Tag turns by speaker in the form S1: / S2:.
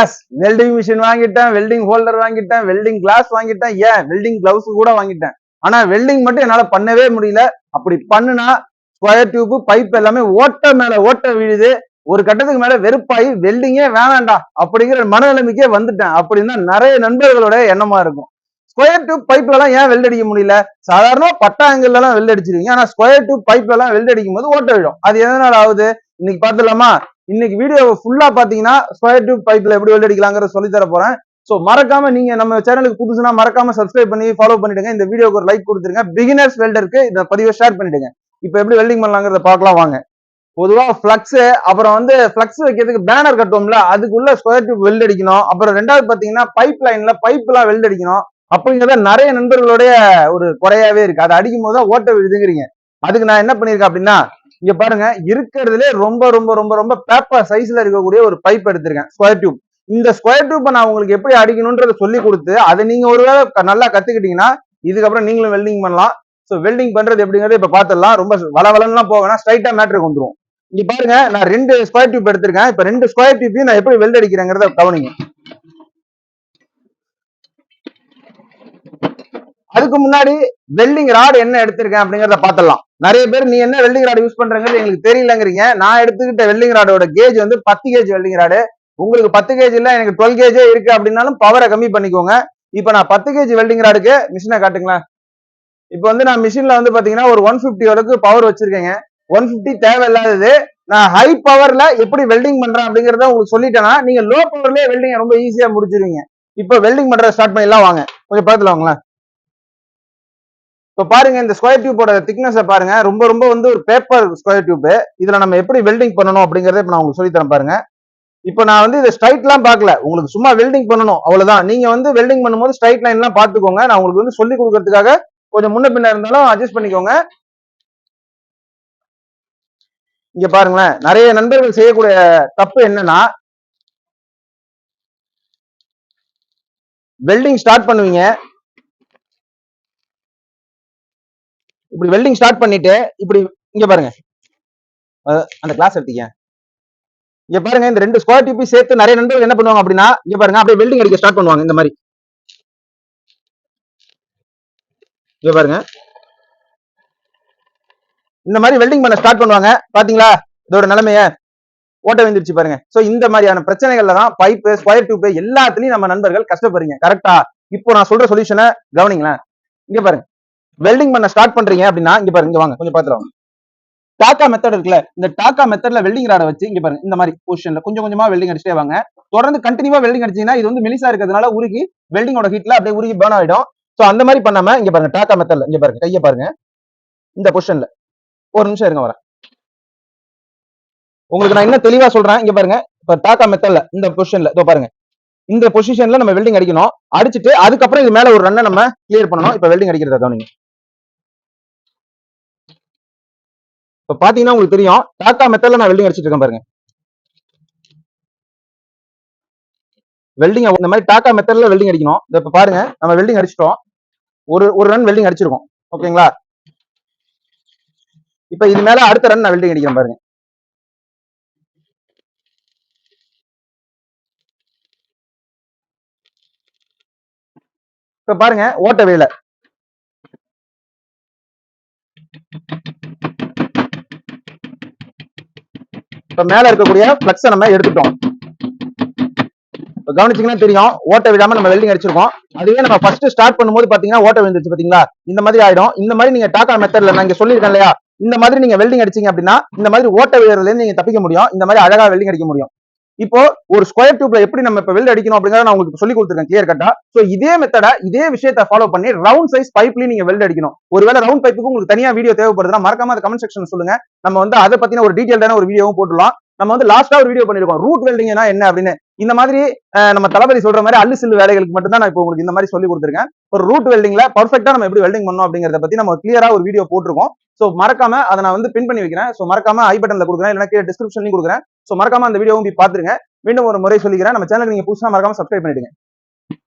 S1: S, welding machine வாங்கிட்டேன், welding holder வாங்கிட்டேன், welding class வாங்கிட்டேன், ஏன் வெல்டிங் கிளவுஸ் கூட வாங்கிட்டேன். ஆனா வெல்டிங் மட்டும் என்னால பண்ணவே முடியல. அப்படி பண்ணுனா ஸ்கொயர் டியூப் பைப் எல்லாமே ஓட்ட மேல ஓட்ட விழுது. ஒரு கட்டத்துக்கு மேல வெறுப்பாயி வெல்டிங்கே வேணாண்டா அப்படிங்கிற மனநிலைமைக்கே வந்துட்டேன் அப்படின்னு நிறைய நண்பர்களோட எண்ணமா இருக்கும். ஸ்கொயர் டியூப் பைப்ல எல்லாம் ஏன் வெல்ட் அடிக்க முடியல? சாதாரண பட்டா ஆங்கிள் எல்லாம் வெல்ட் அடிச்சிருக்கீங்க, ஆனா ஸ்கொயர் டியூப் பைப்ல எல்லாம் வெல்ட் அடிக்கும் போது ஓட்ட விழும். அது எதனால ஆகுது இன்னைக்கு பாத்துலாமா? இன்னைக்கு வீடியோ ஃபுல்லா பாத்தீங்கன்னா ஸ்கொயர் டியூப் பைப்ல எப்படி வெல்ட் அடிக்கலாங்கிறத சொல்லி தர போறேன். சோ மறக்காம நீங்க நம்ம சேனலுக்கு புதுசுனா மறக்காம சப்ஸ்கிரைப் பண்ணி ஃபாலோ பண்ணிடுங்க. இந்த வீடியோக்கு ஒரு லைக் கொடுத்துருங்க. பிகினர்ஸ் வெல்டருக்கு இந்த பதிவை ஷேர் பண்ணிடுங்க. இப்ப எப்படி வெல்டிங் பண்ணலாங்கிறத பார்க்கலாம் வாங்க. பொதுவா பிளக்ஸ், அப்புறம் பிளக்ஸ் வைக்கிறதுக்கு பேனர் கட்டுவோம்ல, அதுக்குள்ள ஸ்கொயர் டியூப் வெல்ட் அடிக்கணும். அப்புறம் ரெண்டாவது பாத்தீங்கன்னா பைப் லைன்ல பைப் எல்லாம் வெல்ட் அடிக்கணும். அப்படிங்கிறத நிறைய நண்பர்களுடைய ஒரு குறையாவே இருக்கு. அதை அடிக்கும் போது தான் ஓட்ட விழுதுங்கிறீங்க. அதுக்கு நான் என்ன பண்ணிருக்கேன் அப்படின்னா, இங்க பாருங்க, இருக்கிறதுலே ரொம்ப ரொம்ப ரொம்ப ரொம்ப பேப்பர் சைஸ்ல இருக்கக்கூடிய ஒரு பைப் எடுத்திருக்கேன், ஸ்கொயர் டியூப். இந்த ஸ்கொயர் டியூப் நான் உங்களுக்கு எப்படி அடிக்கணும்ன்றத சொல்லி கொடுத்து அதை நீங்க ஒருவேளை நல்லா கத்துக்கிட்டீங்கன்னா இதுக்கப்புறம் நீங்களும் வெல்டிங் பண்ணலாம். சோ வெல்டிங் பண்றது எப்படிங்கறத இப்ப பாத்துடலாம். ரொம்ப வளவலன்னுலாம் போவேன்னா ஸ்ட்ரைட்டா மேட்டருக்கு வந்துரும். இங்க பாருங்க, நான் 2 ஸ்கொயர் டியூப் எடுத்திருக்கேன். இப்ப 2 ஸ்கொயர் டியூப்பையும் நான் எப்படி வெல்ட் அடிக்கிறேங்கிறத கவனிங்க. அதுக்கு முன்னாடி வெல்டிங் ராட் என்ன எடுத்திருக்கேன் அப்படிங்கறத பாத்துடலாம். நிறைய பேர் நீ என்ன வெல்டிங் ராட் யூஸ் பண்றீங்கிறது எங்களுக்கு தெரியலங்கிறீங்க. நான் எடுத்துக்கிட்ட வெல்டிங் ராடோட கேஜ் 10 கேஜ் வெல்டிங் ராடு. உங்களுக்கு 10 கேஜ் இல்ல, எனக்கு 12 கேஜே இருக்கு அப்படின்னாலும் பவரை கம்மி பண்ணிக்கோங்க. இப்ப நான் 10 கேஜ் வெல்டிங் ராடுக்கு மிஷினை காட்டுங்களேன். இப்ப நான் மிஷின்ல பாத்தீங்கன்னா ஒரு 150 வரைக்கும் பவர் வச்சிருக்கேங்க. 150 தேவையில்லாதது. நான் ஹை பவர்ல எப்படி வெல்டிங் பண்றேன் அப்படிங்கறத உங்களுக்கு சொல்லிட்டேன்னா நீங்க லோ பவர்லயே வெல்டிங் ரொம்ப ஈஸியா முடிச்சிருவீங்க. இப்ப வெல்டிங் பண்ற ஸ்டார்ட் பண்ணிடலாம் வாங்க. கொஞ்சம் பார்த்துல வாங்களேன். இப்ப பாருங்க, இந்த ஸ்கொயர் டியூபோட திக்னஸ் பாருங்க. ரொம்ப ரொம்ப ஒரு பேப்பர் ஸ்கொயர் டியூப். இதுல நம்ம எப்படி வெல்டிங் பண்ணணும் அப்படிங்கறத இப்ப நான் உங்களுக்கு சொல்லி தரேன் பாருங்க. இப்ப நான் இதை ஸ்ட்ரைட் எல்லாம் பாக்கல, உங்களுக்கு சும்மா வெல்டிங் பண்ணணும் அவ்வளவுதான். நீங்க வெல்டிங் பண்ணும்போது ஸ்ட்ரைட் லைன் எல்லாம் பாத்துக்கோங்க. நான் உங்களுக்கு சொல்லி கொடுக்கறதுக்காக கொஞ்சம் முன்ன பின்ன இருந்தாலும் அட்ஜஸ்ட் பண்ணிக்கோங்க. இங்க பாருங்களேன், நிறைய நண்பர்கள் செய்யக்கூடிய தப்பு என்னன்னா, வெல்டிங் ஸ்டார்ட் பண்ணுவீங்க. இப்படி வெல்டிங் ஸ்டார்ட் பண்ணிட்டு இப்படி இங்க பாருங்க, அந்த கிளாஸ் எடுத்தீங்க. இங்க பாருங்க, இந்த 2 ஸ்கொயர் டியூப் சேர்த்து நிறைய நண்பர்கள் என்ன பண்ணுவாங்க அப்படின்னா, இங்க பாருங்க அப்படியே வெல்டிங் அடிக்க ஸ்டார்ட் பண்ணுவாங்க. இந்த மாதிரி இங்க பாருங்க, இந்த மாதிரி வெல்டிங் பண்ண ஸ்டார்ட் பண்ணுவாங்க. பாத்தீங்களா இதோட நிலைமைய? ஓட்ட வந்துருச்சு பாருங்க. சோ இந்த மாதிரியான பிரச்சனைகள்ல தான் பைப், ஸ்கொயர் டியூப் எல்லாத்துலயும் நம்ம நண்பர்கள் கஷ்டப்படுறீங்க. கரெக்டா? இப்போ நான் சொல்ற சொல்யூஷனை கவனிங்களேன். இங்க பாருங்க, வெல்டிங் பண்ண ஸ்டார்ட் பண்றீங்க அப்படின்னா இங்க பாருங்க, இங்க வாங்க கொஞ்சம் பாத்துலாம். டாக்கா மெத்தட் இருக்குல்ல, இந்த டாக்கா மெத்தட்ல வெல்டிங் ராட வச்சு இங்க பாருங்க, இந்த மாதிரி பொசிஷன்ல கொஞ்சம் கொஞ்சமா வெல்டிங் அடிச்சுட்டே வாங்க. தொடர்ந்து கண்டினியூவா வெல்டிங் அடிச்சீங்கன்னா இது மெலிசா இருக்கிறதுனால உருகி வெல்டிங்கோட ஹீட்ல அப்படியே உருகி பர்ன் ஆயிடும். சோ அந்த மாதிரி பண்ணாம இங்க பாருங்க, டாக்கா மெத்தட்ல இங்க பாருங்க, கையை பாருங்க இந்த பொசிஷன்ல. ஒரு நிமிஷம் இருங்க வரேன். உங்களுக்கு நான் இன்னும் தெளிவா சொல்றேன். இங்க பாருங்க, இப்ப டாக்கா மெத்தட்ல இந்த பொசிஷன்ல இதோ பாருங்க, இந்த பொசிஷன்ல நம்ம வெல்டிங் அடிக்கணும். அடிச்சுட்டு அதுக்கப்புறம் இது மேல ஒரு ரன்னை நம்ம கிளியர் பண்ணணும். இப்ப வெல்டிங் அடிக்கிறத கவனிங்க. இப்ப பாத்தீங்கன்னா உங்களுக்கு தெரியும், டாக்கா மெத்தட்ல நான் வெல்டிங் அடிச்சிட்டு இருக்கேன் பாருங்க. வெல்டிங் இந்த மாதிரி டாக்கா மெத்தட்ல வெல்டிங் அடிக்கணும். இப்ப பாருங்க, நம்ம வெல்டிங் அடிச்சிட்டோம். ஒரு ரன் வெல்டிங் அடிச்சிருக்கோம். ஓகேங்களா? இப்ப இது மேல அடுத்த ரன் நான் வெல்டிங் அடிக்கிறேன் பாருங்க. இப்ப பாருங்க, ஓட்ட வேல. இப்ப மேல இருக்கக்கூடிய பிளக்ஸை நம்ம எடுத்துட்டோம். கவனிச்சீங்கன்னா தெரியும், ஓட்ட விடாம நம்ம வெல்டிங் அடிச்சிருக்கோம். அதுவே நம்ம ஃபர்ஸ்ட் ஸ்டார்ட் பண்ணும்போது பாத்தீங்கன்னா ஓட்ட விழுந்துச்சு பாத்தீங்களா? இந்த மாதிரி ஆயிடும். இந்த மாதிரி நீங்க டாக்கா மெத்தட்ல நான் இங்க சொல்லியிருக்கேன் இல்லையா, இந்த மாதிரி நீங்க வெல்டிங் அடிச்சீங்க அப்படின்னா இந்த மாதிரி ஓட்ட விழுறதுல இருந்து நீங்க தப்பிக்க முடியும். இந்த மாதிரி அழகா வெல்டிங் அடிக்க முடியும். இப்போ ஒரு ஸ்கொயர் டியூப்ல எப்படி நம்ம இப்ப வெல்ட் அடிக்கணும் அப்படிங்கறத நான் உங்களுக்கு சொல்லி கொடுத்துருக்கேன் கிளியர் கட்டா. சோ இதே மெத்தட, இதே விஷயத்தை ஃபாலோ பண்ணி ரவுண்ட் சைஸ் பைப்லயும் நீங்க வெல்ட் அடிக்கணும். ஒருவேளை ரவுண்ட் பைப்புக்கு உங்களுக்கு தனியா வீடியோ தேவைப்படுதுன்னா மறக்காம அந்த கமெண்ட் செக்ஷன் சொல்லுங்க. நம்ம அதை பத்தின ஒரு டீடைல்டான ஒரு வீடியோவும் போட்டுடலாம். நம்ம லாஸ்டா ஒரு வீடியோ பண்ணிருக்கோம், ரூட் வெல்டிங்னா என்ன அப்படின்னு. இந்த மாதிரி நம்ம தளபதி சொல்ற மாதிரி அல்லு சில்லு வேலைகளுக்கு மட்டும் தான் நான் இப்போ உங்களுக்கு இந்த மாதிரி சொல்லி கொடுத்துருக்கேன். ஒரு ரூட் வெல்டிங்ல பர்ஃபெக்ட்டா நம்ம எப்படி வெல்டிங் பண்ணணும் அப்படிங்கறத பத்தி நம்ம கிளியரா ஒரு வீடியோ போட்டிருக்கோம். சோ மறக்காம அதை நான் பின் பண்ணி வைக்கிறேன். சோ மறக்காம ஐ பட்டன்ல கொடுக்குறேன், இல்லைன்னா கீழே டிஸ்கிரிப்ஷன்லயும் கொடுக்குறேன். சோ மறக்காம அந்த வீடியோவும் போய் பாத்துருங்க. மீண்டும் ஒரு முறை சொல்லிக்கிறேன், நம்ம சேனலுக்கு நீங்க புதுசா மறக்காம சப்ஸ்கிரைப் பண்ணிடுங்க.